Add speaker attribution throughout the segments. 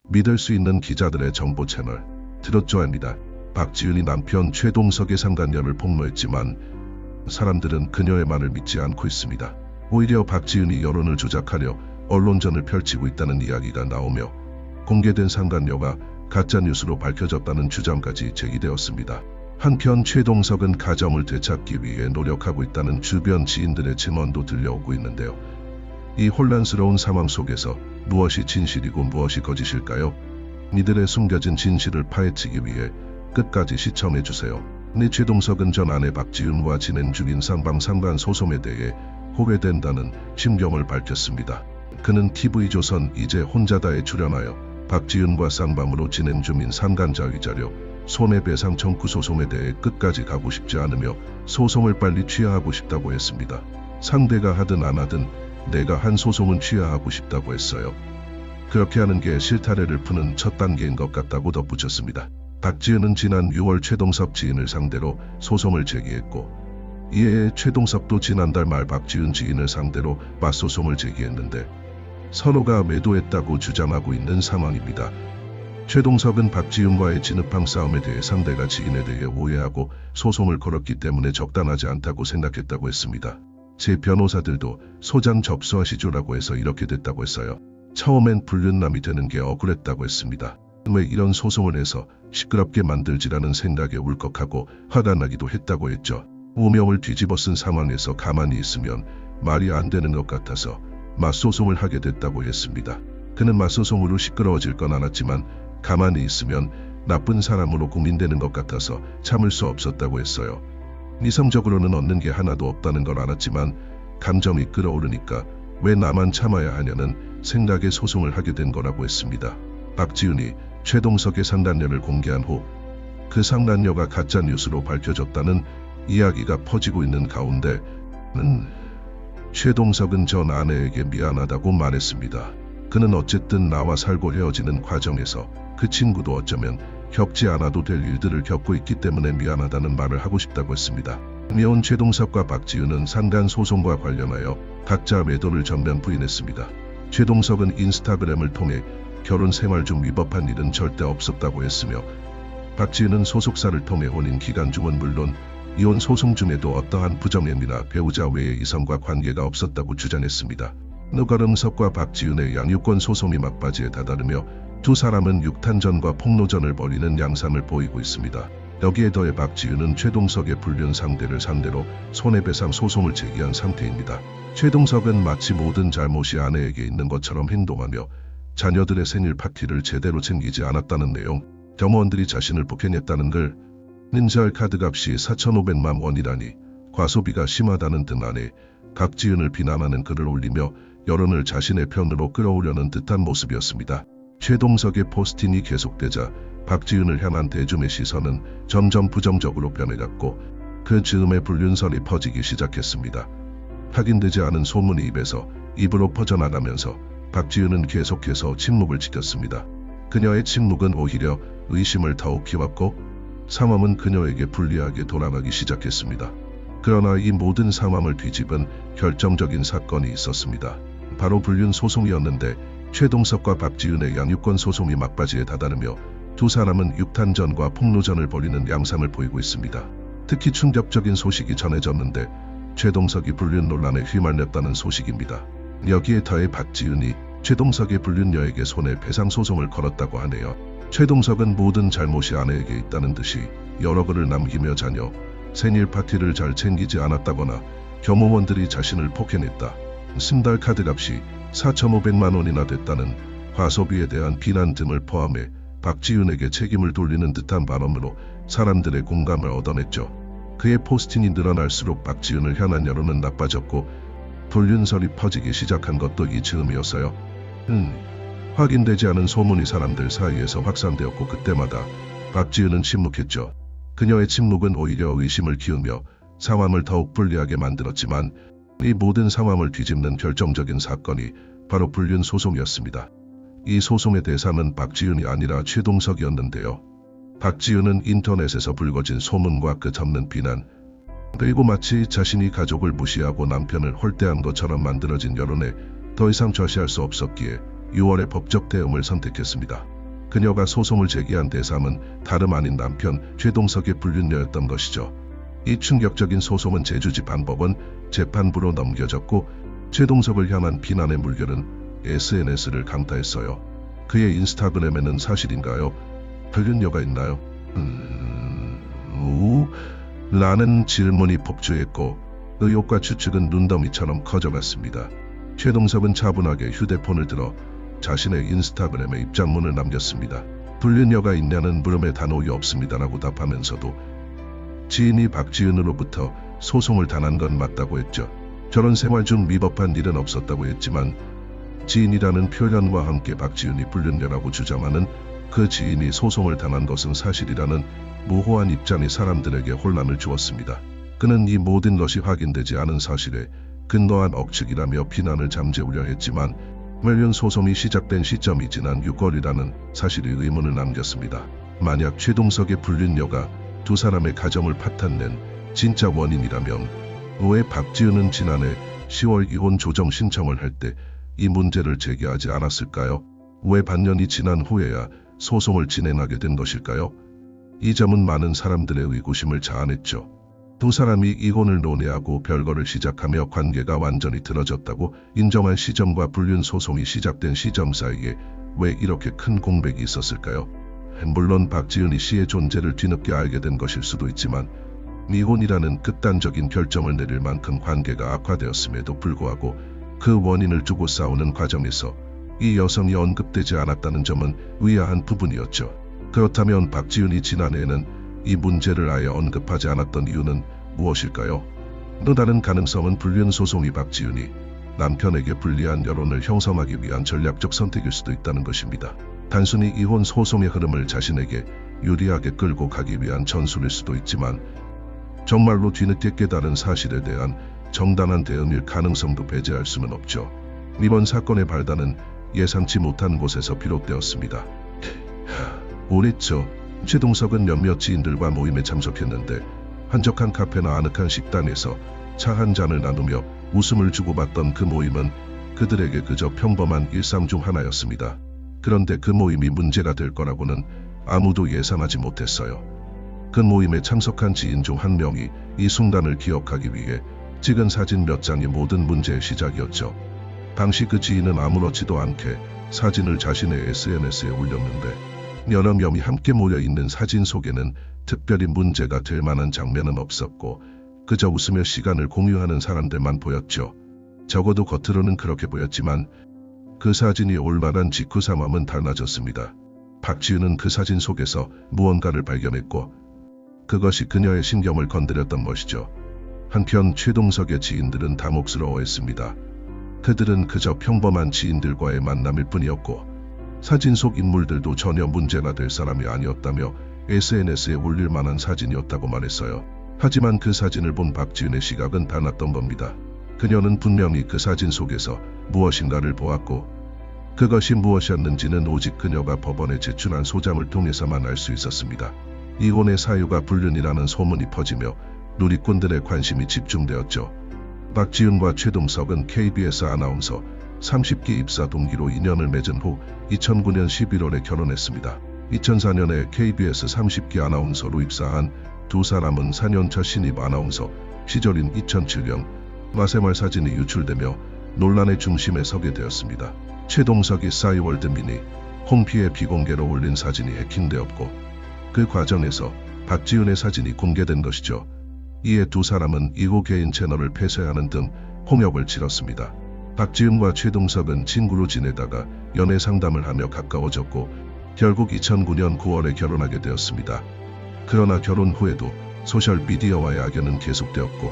Speaker 1: 믿을 수 있는 기자들의 정보 채널 트롯조아입니다. 박지윤이 남편 최동석의 상간녀를 폭로했지만 사람들은 그녀의 말을 믿지 않고 있습니다. 오히려 박지윤이 여론을 조작하려 언론전을 펼치고 있다는 이야기가 나오며 공개된 상간녀가 가짜뉴스로 밝혀졌다는 주장까지 제기되었습니다. 한편 최동석은 가점을 되찾기 위해 노력하고 있다는 주변 지인들의 증언도 들려오고 있는데요. 이 혼란스러운 상황 속에서 무엇이 진실이고 무엇이 거짓일까요? 이들의 숨겨진 진실을 파헤치기 위해 끝까지 시청해주세요. 최동석은 전 아내 박지윤과 진행 중인 상방상간 소송에 대해 호외된다는 심경을 밝혔습니다. 그는 TV조선 이제 혼자다에 출연하여 박지윤과 쌍방으로 진행 중인 상간자위자료 손해배상 청구 소송에 대해 끝까지 가고 싶지 않으며 소송을 빨리 취하하고 싶다고 했습니다. 상대가 하든 안 하든 내가 한 소송은 취하하고 싶다고 했어요. 그렇게 하는 게 실타래를 푸는 첫 단계인 것 같다고 덧붙였습니다. 박지윤은 지난 6월 최동석 지인을 상대로 소송을 제기했고 이에 최동석도 지난달 말 박지윤 지인을 상대로 맞소송을 제기했는데 서로가 매도했다고 주장하고 있는 상황입니다. 최동석은 박지윤과의 진흙탕 싸움에 대해 상대가 지인에 대해 오해하고 소송을 걸었기 때문에 적당하지 않다고 생각했다고 했습니다. 제 변호사들도 소장 접수하시죠라고 해서 이렇게 됐다고 했어요. 처음엔 불륜남이 되는 게 억울했다고 했습니다. 왜 이런 소송을 해서 시끄럽게 만들지라는 생각에 울컥하고 화가 나기도 했다고 했죠. 오명을 뒤집어 쓴 상황에서 가만히 있으면 말이 안 되는 것 같아서 맞소송을 하게 됐다고 했습니다. 그는 맞소송으로 시끄러워질 건 알았지만 가만히 있으면 나쁜 사람으로 공인되는 것 같아서 참을 수 없었다고 했어요. 이성적으로는 얻는 게 하나도 없다는 걸 알았지만 감정이 끓어오르니까 왜 나만 참아야 하냐는 생각에 소송을 하게 된 거라고 했습니다. 박지윤이 최동석의 상간녀를 공개한 후 그 상간녀가 가짜뉴스로 밝혀졌다는 이야기가 퍼지고 있는 가운데 최동석은 전 아내에게 미안하다고 말했습니다. 그는 어쨌든 나와 살고 헤어지는 과정에서 그 친구도 어쩌면 겪지 않아도 될 일들을 겪고 있기 때문에 미안하다는 말을 하고 싶다고 했습니다. 미혼 최동석과 박지윤은 상간 소송과 관련하여 각자 매도를 전면 부인했습니다. 최동석은 인스타그램을 통해 결혼 생활 중 위법한 일은 절대 없었다고 했으며 박지윤은 소속사를 통해 혼인 기간 중은 물론 이혼 소송 중에도 어떠한 부정행위나 배우자 외의 이성과 관계가 없었다고 주장했습니다. 누가름석과 박지윤의 양육권 소송이 막바지에 다다르며 두 사람은 육탄전과 폭로전을 벌이는 양상을 보이고 있습니다. 여기에 더해 박지윤은 최동석의 불륜 상대를 상대로 손해배상 소송을 제기한 상태입니다. 최동석은 마치 모든 잘못이 아내에게 있는 것처럼 행동하며 자녀들의 생일 파티를 제대로 챙기지 않았다는 내용, 점원들이 자신을 폭행했다는 글, 닌자알 카드값이 4,500만 원이라니 과소비가 심하다는 등 안에 박지윤을 비난하는 글을 올리며 여론을 자신의 편으로 끌어오려는 듯한 모습이었습니다. 최동석의 포스팅이 계속되자 박지윤을 향한 대중의 시선은 점점 부정적으로 변해갔고 그 즈음에 불륜설이 퍼지기 시작했습니다. 확인되지 않은 소문이 입에서 입으로 퍼져나가면서 박지윤은 계속해서 침묵을 지켰습니다. 그녀의 침묵은 오히려 의심을 더욱 키웠고 상황은 그녀에게 불리하게 돌아가기 시작했습니다. 그러나 이 모든 상황을 뒤집은 결정적인 사건이 있었습니다. 바로 불륜 소송이었는데 최동석과 박지윤의 양육권 소송이 막바지에 다다르며 두 사람은 육탄전과 폭로전을 벌이는 양상을 보이고 있습니다. 특히 충격적인 소식이 전해졌는데 최동석이 불륜 논란에 휘말렸다는 소식입니다. 여기에 더해 박지윤이 최동석의 불륜녀에게 손해배상 소송을 걸었다고 하네요. 최동석은 모든 잘못이 아내에게 있다는 듯이 여러 글을 남기며 자녀 생일 파티를 잘 챙기지 않았다거나 겸호원들이 자신을 폭행했다, 신달 카드값이 4,500만 원이나 됐다는 과소비에 대한 비난 등을 포함해 박지윤에게 책임을 돌리는 듯한 발언으로 사람들의 공감을 얻어냈죠. 그의 포스팅이 늘어날수록 박지윤을 향한 여론은 나빠졌고 불륜설이 퍼지기 시작한 것도 이 즈음이었어요. 확인되지 않은 소문이 사람들 사이에서 확산되었고 그때마다 박지윤은 침묵했죠. 그녀의 침묵은 오히려 의심을 키우며 상황을 더욱 불리하게 만들었지만 이 모든 상황을 뒤집는 결정적인 사건이 바로 불륜 소송이었습니다. 이 소송의 대상은 박지윤이 아니라 최동석이었는데요. 박지윤은 인터넷에서 불거진 소문과 끝없는 비난, 그리고 마치 자신이 가족을 무시하고 남편을 홀대한 것처럼 만들어진 여론에 더 이상 좌시할 수 없었기에 6월의 법적 대응을 선택했습니다. 그녀가 소송을 제기한 대3은 다름 아닌 남편 최동석의 불륜녀였던 것이죠. 이 충격적인 소송은 제주지방법원 재판부로 넘겨졌고 최동석을 향한 비난의 물결은 SNS를 강타했어요. 그의 인스타그램에는 사실인가요? 불륜녀가 있나요? 라는 질문이 폭주했고 의혹과 추측은 눈더미처럼 커져갔습니다. 최동석은 차분하게 휴대폰을 들어 자신의 인스타그램에 입장문을 남겼습니다. 불륜녀가 있냐는 물음에 단호히 없습니다라고 답하면서도 지인이 박지은으로부터 소송을 당한 건 맞다고 했죠. 결혼 생활 중 위법한 일은 없었다고 했지만 지인이라는 표현과 함께 박지은이 불륜녀라고 주장하는 그 지인이 소송을 당한 것은 사실이라는 모호한 입장이 사람들에게 혼란을 주었습니다. 그는 이 모든 것이 확인되지 않은 사실에 근거한 억측이라며 비난을 잠재우려 했지만 불륜 소송이 시작된 시점이 지난 6월이라는 사실이 의문을 남겼습니다. 만약 최동석의 불륜녀가 두 사람의 가정을 파탄낸 진짜 원인이라면 왜 박지은은 지난해 10월 이혼 조정 신청을 할 때 이 문제를 제기하지 않았을까요? 왜 반년이 지난 후에야 소송을 진행하게 된 것일까요? 이 점은 많은 사람들의 의구심을 자아냈죠. 두 사람이 이혼을 논의하고 별거를 시작하며 관계가 완전히 틀어졌다고 인정한 시점과 불륜 소송이 시작된 시점 사이에 왜 이렇게 큰 공백이 있었을까요? 물론 박지은이 씨의 존재를 뒤늦게 알게 된 것일 수도 있지만 이혼이라는 극단적인 결정을 내릴 만큼 관계가 악화되었음에도 불구하고 그 원인을 두고 싸우는 과정에서 이 여성이 언급되지 않았다는 점은 의아한 부분이었죠. 그렇다면 박지은이 지난해에는 이 문제를 아예 언급하지 않았던 이유는 무엇일까요? 또 다른 가능성은 불륜 소송이 박지은이 남편에게 불리한 여론을 형성하기 위한 전략적 선택일 수도 있다는 것입니다. 단순히 이혼 소송의 흐름을 자신에게 유리하게 끌고 가기 위한 전술일 수도 있지만 정말로 뒤늦게 깨달은 사실에 대한 정당한 대응일 가능성도 배제할 수는 없죠. 이번 사건의 발단은 예상치 못한 곳에서 비롯되었습니다. 올해 초 최동석은 몇몇 지인들과 모임에 참석했는데 한적한 카페나 아늑한 식당에서 차 한 잔을 나누며 웃음을 주고받던 그 모임은 그들에게 그저 평범한 일상 중 하나였습니다. 그런데 그 모임이 문제가 될 거라고는 아무도 예상하지 못했어요. 그 모임에 참석한 지인 중 한 명이 이 순간을 기억하기 위해 찍은 사진 몇 장이 모든 문제의 시작이었죠. 당시 그 지인은 아무렇지도 않게 사진을 자신의 SNS에 올렸는데 여러 명이 함께 모여있는 사진 속에는 특별히 문제가 될 만한 장면은 없었고 그저 웃으며 시간을 공유하는 사람들만 보였죠. 적어도 겉으로는 그렇게 보였지만 그 사진이 올바른 직후상황은 달라졌습니다. 박지은은 그 사진 속에서 무언가를 발견했고 그것이 그녀의 신경을 건드렸던 것이죠. 한편 최동석의 지인들은 당혹스러워했습니다. 그들은 그저 평범한 지인들과의 만남일 뿐이었고 사진 속 인물들도 전혀 문제가 될 사람이 아니었다며 SNS에 올릴 만한 사진이었다고 말했어요. 하지만 그 사진을 본 박지은의 시각은 달랐던 겁니다. 그녀는 분명히 그 사진 속에서 무엇인가를 보았고 그것이 무엇이었는지는 오직 그녀가 법원에 제출한 소장을 통해서만 알 수 있었습니다. 이혼의 사유가 불륜이라는 소문이 퍼지며 누리꾼들의 관심이 집중되었죠. 박지은과 최동석은 KBS 아나운서 30기 입사 동기로 인연을 맺은 후 2009년 11월에 결혼했습니다. 2004년에 KBS 30기 아나운서로 입사한 두 사람은 4년차 신입 아나운서 시절인 2007년 마세말 사진이 유출되며 논란의 중심에 서게 되었습니다. 최동석이 싸이월드 미니 홈피에 비공개로 올린 사진이 해킹되었고 그 과정에서 박지은의 사진이 공개된 것이죠. 이에 두 사람은 이후 개인 채널을 폐쇄하는 등 홍역을 치렀습니다. 박지은과 최동석은 친구로 지내다가 연애 상담을 하며 가까워졌고 결국 2009년 9월에 결혼하게 되었습니다. 그러나 결혼 후에도 소셜미디어와의 악연은 계속되었고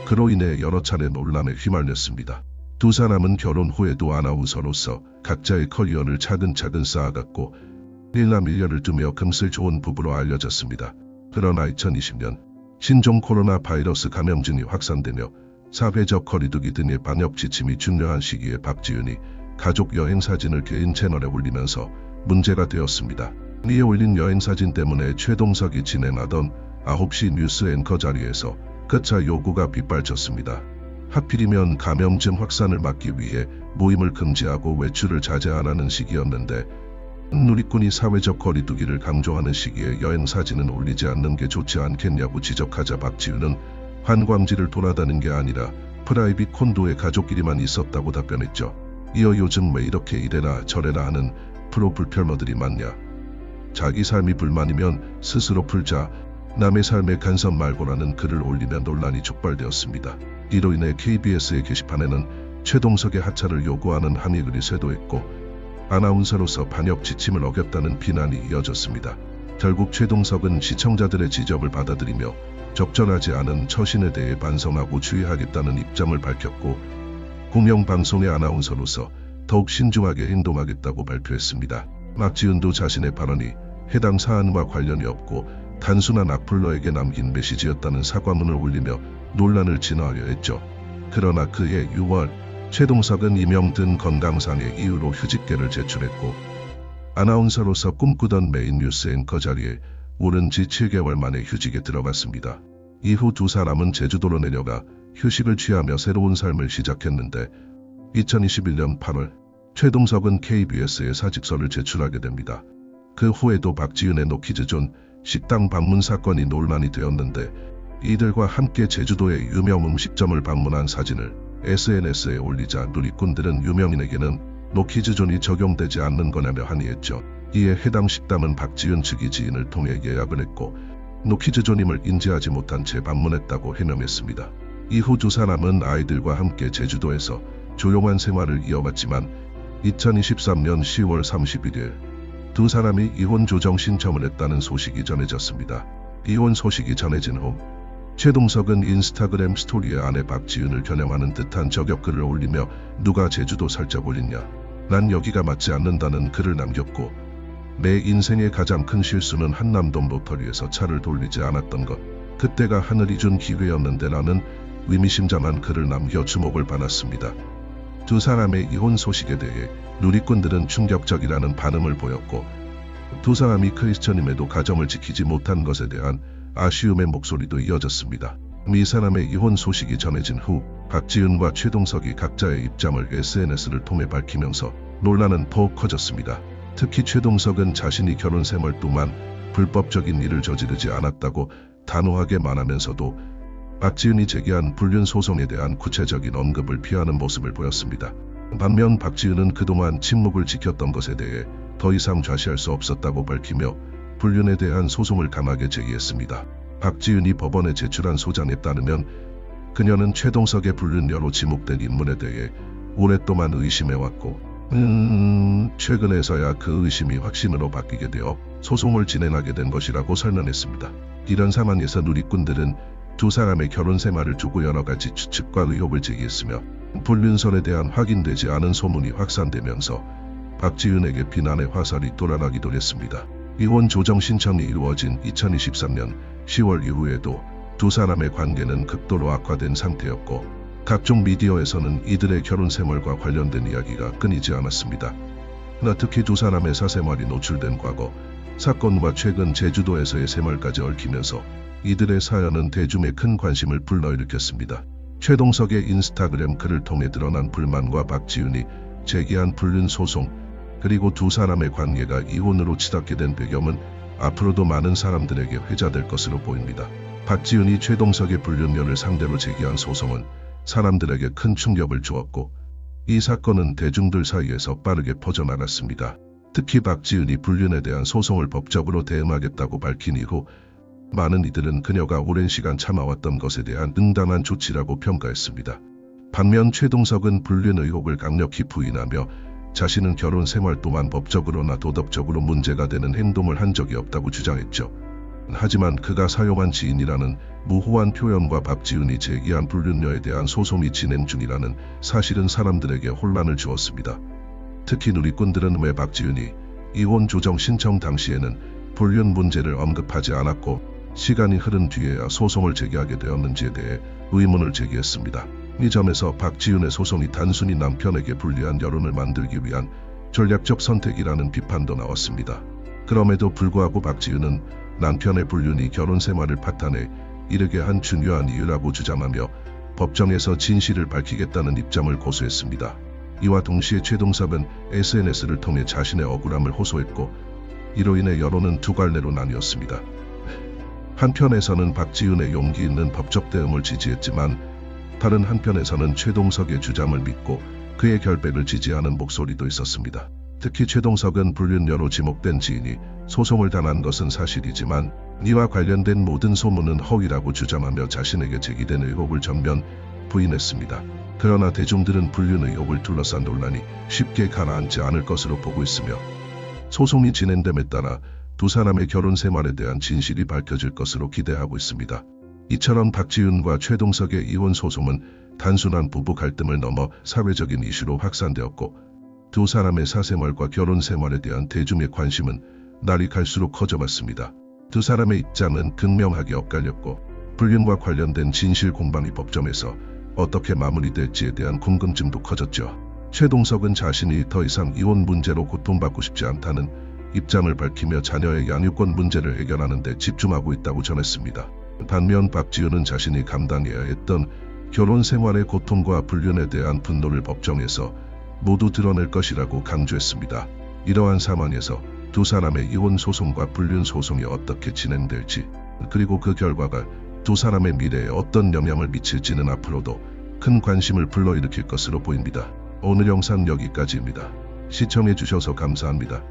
Speaker 1: 그로 인해 여러 차례 논란에 휘말렸습니다. 두 사람은 결혼 후에도 아나운서로서 각자의 커리어를 차근차근 쌓아갔고 일남일녀를 두며 금슬 좋은 부부로 알려졌습니다. 그러나 2020년 신종 코로나 바이러스 감염증이 확산되며 사회적 거리두기 등의 방역 지침이 중요한 시기에 박지은이 가족 여행 사진을 개인 채널에 올리면서 문제가 되었습니다. 이에 올린 여행 사진 때문에 최동석이 진행하던 9시 뉴스 앵커 자리에서 급차 요구가 빗발쳤습니다. 하필이면 감염증 확산을 막기 위해 모임을 금지하고 외출을 자제하라는 시기였는데 누리꾼이 사회적 거리두기를 강조하는 시기에 여행 사진은 올리지 않는 게 좋지 않겠냐고 지적하자 박지윤은 관광지를 돌아다닌 게 아니라 프라이빗 콘도에 가족끼리만 있었다고 답변했죠. 이어 요즘 왜 이렇게 이래라 저래라 하는 프로 불편러들이 많냐. 자기 삶이 불만이면 스스로 풀자. 남의 삶에 간섭 말고라는 글을 올리며 논란이 촉발되었습니다. 이로 인해 KBS의 게시판에는 최동석의 하차를 요구하는 항의글이 쇄도했고 아나운서로서 반역 지침을 어겼다는 비난이 이어졌습니다. 결국 최동석은 시청자들의 지적을 받아들이며 적절하지 않은 처신에 대해 반성하고 주의하겠다는 입장을 밝혔고 공영방송의 아나운서로서 더욱 신중하게 행동하겠다고 발표했습니다. 박지윤도 자신의 발언이 해당 사안과 관련이 없고 단순한 악플러에게 남긴 메시지였다는 사과문을 올리며 논란을 진화하려 했죠. 그러나 그해 6월 최동석은 이명 든 건강상의 이유로 휴직계를 제출했고 아나운서로서 꿈꾸던 메인 뉴스 앵커 자리에 오른 지 7개월 만에 휴직에 들어갔습니다. 이후 두 사람은 제주도로 내려가 휴식을 취하며 새로운 삶을 시작했는데 2021년 8월 최동석은 KBS에 사직서를 제출하게 됩니다. 그 후에도 박지윤의 노키즈존 식당 방문 사건이 논란이 되었는데 이들과 함께 제주도의 유명 음식점을 방문한 사진을 SNS에 올리자 누리꾼들은 유명인에게는 노키즈존이 적용되지 않는 거냐며 항의했죠. 이에 해당 식당은 박지윤 측이 지인을 통해 예약을 했고 노키즈존임을 인지하지 못한 채 방문했다고 해명했습니다. 이후 두 사람은 아이들과 함께 제주도에서 조용한 생활을 이어갔지만 2023년 10월 31일 두 사람이 이혼 조정 신청을 했다는 소식이 전해졌습니다. 이혼 소식이 전해진 후 최동석은 인스타그램 스토리에 아내 박지윤을 겨냥하는 듯한 저격글을 올리며 누가 제주도 살짝 올리냐. 난 여기가 맞지 않는다는 글을 남겼고 내 인생의 가장 큰 실수는 한남동 로터리에서 차를 돌리지 않았던 것. 그때가 하늘이 준 기회였는데 라는 의미심장한 글을 남겨 주목을 받았습니다. 두 사람의 이혼 소식에 대해 누리꾼들은 충격적이라는 반응을 보였고 두 사람이 크리스천임에도 가정을 지키지 못한 것에 대한 아쉬움의 목소리도 이어졌습니다. 이 사람의 이혼 소식이 전해진 후 박지윤과 최동석이 각자의 입장을 SNS를 통해 밝히면서 논란은 더욱 커졌습니다. 특히 최동석은 자신이 결혼 생활 동안 불법적인 일을 저지르지 않았다고 단호하게 말하면서도 박지윤이 제기한 불륜 소송에 대한 구체적인 언급을 피하는 모습을 보였습니다. 반면 박지윤은 그동안 침묵을 지켰던 것에 대해 더 이상 좌시할 수 없었다고 밝히며 불륜에 대한 소송을 강하게 제기했습니다. 박지윤이 법원에 제출한 소장에 따르면 그녀는 최동석의 불륜녀로 지목된 인물에 대해 오랫동안 의심해왔고 최근에서야 그 의심이 확신으로 바뀌게 되어 소송을 진행하게 된 것이라고 설명했습니다. 이런 상황에서 누리꾼들은 두 사람의 결혼 생활을 두고 여러 가지 추측과 의혹을 제기했으며 불륜설에 대한 확인되지 않은 소문이 확산되면서 박지윤에게 비난의 화살이 돌아가기도 했습니다. 이혼 조정 신청이 이루어진 2023년 10월 이후에도 두 사람의 관계는 극도로 악화된 상태였고 각종 미디어에서는 이들의 결혼 생활과 관련된 이야기가 끊이지 않았습니다. 그러나 특히 두 사람의 사생활이 노출된 과거, 사건과 최근 제주도에서의 생활까지 얽히면서 이들의 사연은 대중의 큰 관심을 불러일으켰습니다. 최동석의 인스타그램 글을 통해 드러난 불만과 박지윤이 제기한 불륜 소송, 그리고 두 사람의 관계가 이혼으로 치닫게 된 배경은 앞으로도 많은 사람들에게 회자될 것으로 보입니다. 박지윤이 최동석의 불륜녀를 상대로 제기한 소송은 사람들에게 큰 충격을 주었고 이 사건은 대중들 사이에서 빠르게 퍼져나갔습니다. 특히 박지윤이 불륜에 대한 소송을 법적으로 대응하겠다고 밝힌 이후 많은 이들은 그녀가 오랜 시간 참아왔던 것에 대한 응당한 조치라고 평가했습니다. 반면 최동석은 불륜 의혹을 강력히 부인하며 자신은 결혼 생활 동안 법적으로나 도덕적으로 문제가 되는 행동을 한 적이 없다고 주장했죠. 하지만 그가 사용한 지인이라는 무호한 표현과 박지윤이 제기한 불륜녀에 대한 소송이 진행 중이라는 사실은 사람들에게 혼란을 주었습니다. 특히 누리꾼들은 왜 박지윤이 이혼 조정 신청 당시에는 불륜 문제를 언급하지 않았고 시간이 흐른 뒤에야 소송을 제기하게 되었는지에 대해 의문을 제기했습니다. 이 점에서 박지윤의 소송이 단순히 남편에게 불리한 여론을 만들기 위한 전략적 선택이라는 비판도 나왔습니다. 그럼에도 불구하고 박지윤은 남편의 불륜이 결혼 생활을 파탄에 이르게 한 중요한 이유라고 주장하며 법정에서 진실을 밝히겠다는 입장을 고수했습니다. 이와 동시에 최동석은 SNS를 통해 자신의 억울함을 호소했고 이로 인해 여론은 두 갈래로 나뉘었습니다. 한편에서는 박지윤의 용기 있는 법적 대응을 지지했지만 다른 한편에서는 최동석의 주장을 믿고 그의 결백을 지지하는 목소리도 있었습니다. 특히 최동석은 불륜녀로 지목된 지인이 소송을 당한 것은 사실이지만 이와 관련된 모든 소문은 허위라고 주장하며 자신에게 제기된 의혹을 전면 부인했습니다. 그러나 대중들은 불륜 의혹을 둘러싼 논란이 쉽게 가라앉지 않을 것으로 보고 있으며 소송이 진행됨에 따라 두 사람의 결혼 생활에 대한 진실이 밝혀질 것으로 기대하고 있습니다. 이처럼 박지윤과 최동석의 이혼 소송은 단순한 부부 갈등을 넘어 사회적인 이슈로 확산되었고 두 사람의 사생활과 결혼 생활에 대한 대중의 관심은 날이 갈수록 커져갔습니다. 두 사람의 입장은 극명하게 엇갈렸고 불륜과 관련된 진실 공방이 법정에서 어떻게 마무리될지에 대한 궁금증도 커졌죠. 최동석은 자신이 더 이상 이혼 문제로 고통받고 싶지 않다는 입장을 밝히며 자녀의 양육권 문제를 해결하는 데 집중하고 있다고 전했습니다. 반면 박지윤은 자신이 감당해야 했던 결혼 생활의 고통과 불륜에 대한 분노를 법정에서 모두 드러낼 것이라고 강조했습니다. 이러한 상황에서 두 사람의 이혼 소송과 불륜 소송이 어떻게 진행될지 그리고 그 결과가 두 사람의 미래에 어떤 영향을 미칠지는 앞으로도 큰 관심을 불러일으킬 것으로 보입니다. 오늘 영상 여기까지입니다. 시청해주셔서 감사합니다.